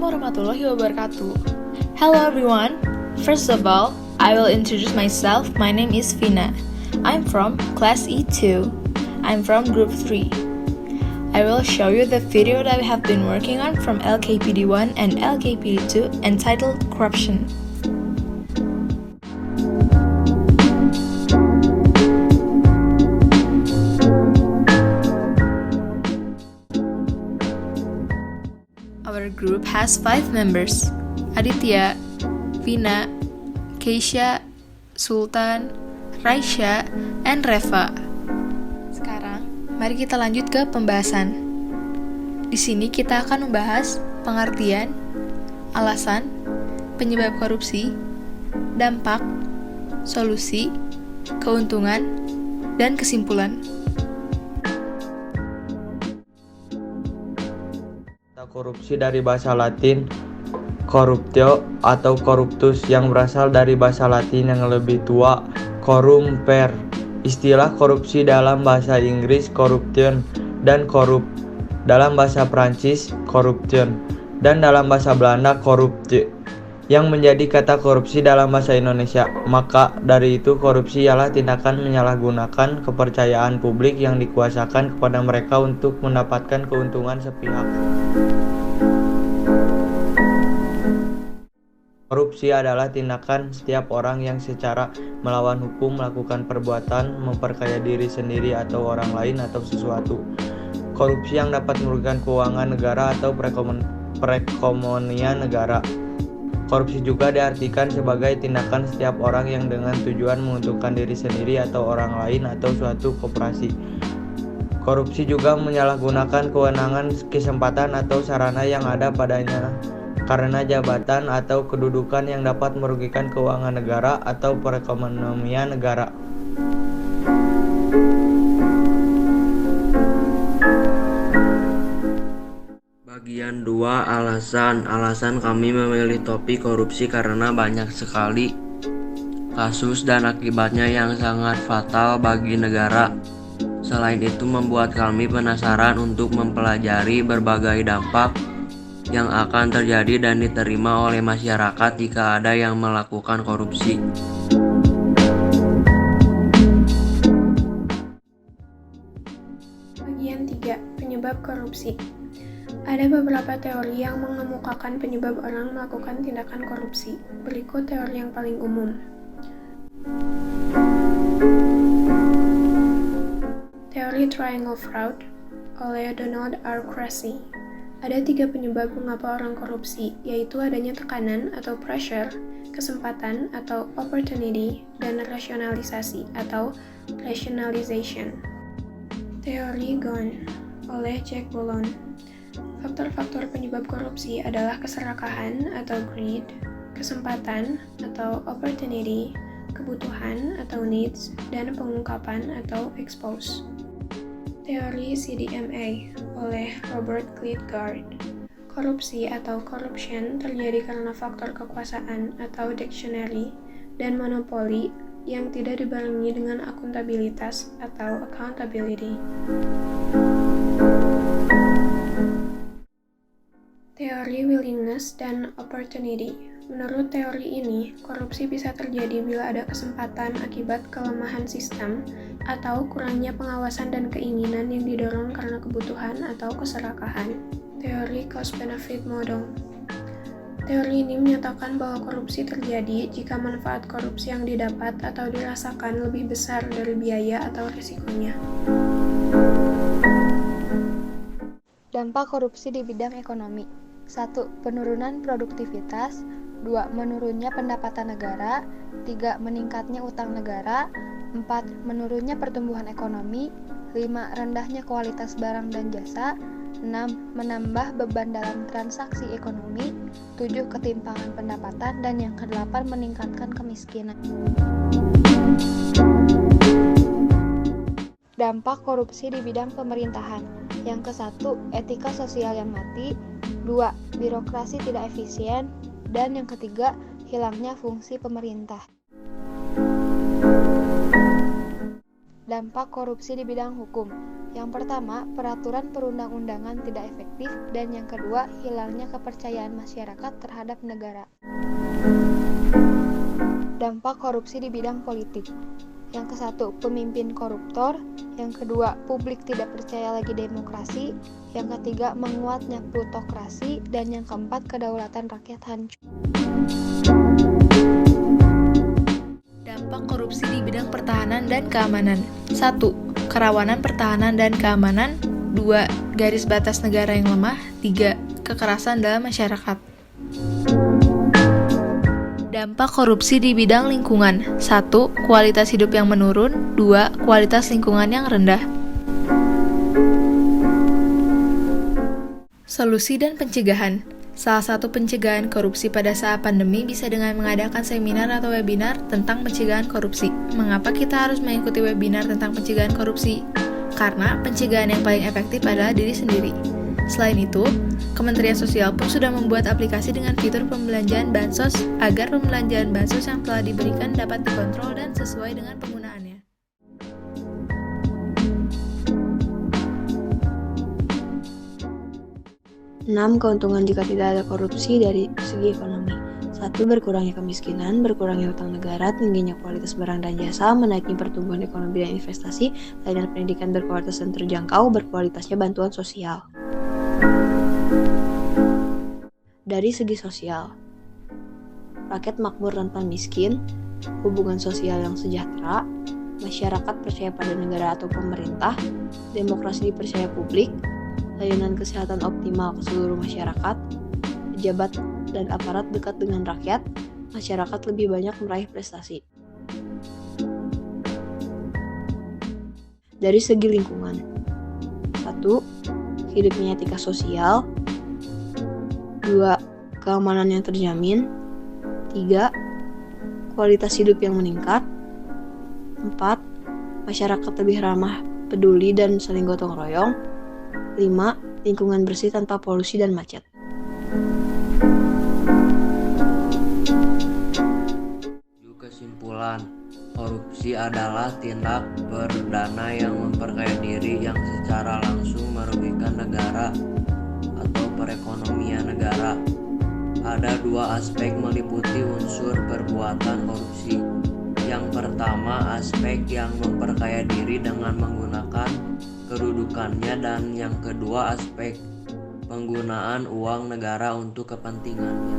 warahmatullahi wabarakatuh. Hello everyone. First of all, I will introduce myself. My name is Vina. I'm from class E2. I'm from group 3. I will show you the video that I have been working on from LKPD 1 and LKPD 2 entitled Corruption. Our group has 5 members: Aditya, Vina, Keisha, Sultan, Raisya, and Reva. Sekarang, mari kita lanjut ke pembahasan. Di sini kita akan membahas pengertian, alasan, penyebab korupsi, dampak, solusi, keuntungan, dan kesimpulan. Korupsi dari bahasa Latin corruptio atau corruptus yang berasal dari bahasa Latin yang lebih tua corrumper. Istilah korupsi dalam bahasa Inggris corruption dan corrupt, dalam bahasa Prancis corruption, dan dalam bahasa Belanda corrupte yang menjadi kata korupsi dalam bahasa Indonesia. Maka dari itu korupsi ialah tindakan menyalahgunakan kepercayaan publik yang dikuasakan kepada mereka untuk mendapatkan keuntungan sepihak. Korupsi adalah tindakan setiap orang yang secara melawan hukum melakukan perbuatan memperkaya diri sendiri atau orang lain atau sesuatu. Korupsi yang dapat merugikan keuangan negara atau perekonomian negara. Korupsi juga diartikan sebagai tindakan setiap orang yang dengan tujuan menguntungkan diri sendiri atau orang lain atau suatu koperasi. Korupsi juga menyalahgunakan kewenangan, kesempatan, atau sarana yang ada padanya karena jabatan atau kedudukan yang dapat merugikan keuangan negara atau perekonomian negara. Bagian 2, alasan. Alasan kami memilih topik korupsi karena banyak sekali kasus dan akibatnya yang sangat fatal bagi negara. Selain itu membuat kami penasaran untuk mempelajari berbagai dampak yang akan terjadi dan diterima oleh masyarakat jika ada yang melakukan korupsi. Bagian 3, penyebab korupsi. Ada beberapa teori yang mengemukakan penyebab orang melakukan tindakan korupsi. Berikut teori yang paling umum. Teori Triangle Fraud oleh Donald R. Cressy. Ada 3 penyebab mengapa orang korupsi, yaitu adanya tekanan atau pressure, kesempatan atau opportunity, dan rasionalisasi atau rationalization. Teori Ghosn oleh Jack Bollon. Faktor-faktor penyebab korupsi adalah keserakahan atau greed, kesempatan atau opportunity, kebutuhan atau needs, dan pengungkapan atau expose. Teori CDMA oleh Robert Klitgaard. Korupsi atau corruption terjadi karena faktor kekuasaan atau dictionary dan monopoli yang tidak dibarengi dengan akuntabilitas atau accountability. Teori willingness dan opportunity. Menurut teori ini, korupsi bisa terjadi bila ada kesempatan akibat kelemahan sistem atau kurangnya pengawasan dan keinginan yang didorong karena kebutuhan atau keserakahan. Teori cost-benefit model. Teori ini menyatakan bahwa korupsi terjadi jika manfaat korupsi yang didapat atau dirasakan lebih besar dari biaya atau risikonya. Dampak korupsi di bidang ekonomi. 1. Penurunan produktivitas. 2. Menurunnya pendapatan negara. 3. Meningkatnya utang negara. 4. Menurunnya pertumbuhan ekonomi. 5. Rendahnya kualitas barang dan jasa. 6. Menambah beban dalam transaksi ekonomi. 7. Ketimpangan pendapatan. Dan yang ke-8, meningkatkan kemiskinan. Dampak korupsi di bidang pemerintahan. Yang ke-1, etika sosial yang mati. 2. Birokrasi tidak efisien. Dan yang ketiga, hilangnya fungsi pemerintah. Dampak korupsi di bidang hukum. Yang pertama, peraturan perundang-undangan tidak efektif, dan yang kedua, hilangnya kepercayaan masyarakat terhadap negara. Dampak korupsi di bidang politik. Yang kesatu, pemimpin koruptor. Yang kedua, publik tidak percaya lagi demokrasi. Yang ketiga, menguatnya plutokrasi. Dan yang keempat, kedaulatan rakyat hancur. Dampak korupsi di bidang pertahanan dan keamanan. 1. Kerawanan pertahanan dan keamanan. 2. Garis batas negara yang lemah. 3. Kekerasan dalam masyarakat. Dampak korupsi di bidang lingkungan. 1. Kualitas hidup yang menurun. 2. Kualitas lingkungan yang rendah. Solusi dan pencegahan. Salah satu pencegahan korupsi pada saat pandemi bisa dengan mengadakan seminar atau webinar tentang pencegahan korupsi. Mengapa kita harus mengikuti webinar tentang pencegahan korupsi? Karena pencegahan yang paling efektif adalah diri sendiri. Selain itu, Kementerian Sosial pun sudah membuat aplikasi dengan fitur pembelanjaan bansos agar pembelanjaan bansos yang telah diberikan dapat dikontrol dan sesuai dengan penggunaannya. Enam, keuntungan jika tidak ada korupsi dari segi ekonomi. 1. Berkurangnya kemiskinan, berkurangnya utang negara, tingginya kualitas barang dan jasa, menaiknya pertumbuhan ekonomi dan investasi, layanan pendidikan berkualitas dan terjangkau, berkualitasnya bantuan sosial. Dari segi sosial, rakyat makmur tanpa miskin, hubungan sosial yang sejahtera, masyarakat percaya pada negara atau pemerintah, demokrasi dipercaya publik, layanan kesehatan optimal ke seluruh masyarakat, pejabat dan aparat dekat dengan rakyat, masyarakat lebih banyak meraih prestasi. Dari segi lingkungan, 1. Hidupnya etika sosial. 2. Keamanan yang terjamin. 3. Kualitas hidup yang meningkat. 4. Masyarakat lebih ramah, peduli, dan saling gotong royong. 5. Lingkungan bersih tanpa polusi dan macet. Kesimpulan, korupsi adalah tindak perdana yang memperkaya diri yang secara langsung merugikan negara atau perekonomian negara. Ada dua aspek meliputi unsur perbuatan korupsi. Yang pertama, aspek yang memperkaya diri dengan menggunakan kedudukannya, dan yang kedua, aspek penggunaan uang negara untuk kepentingannya.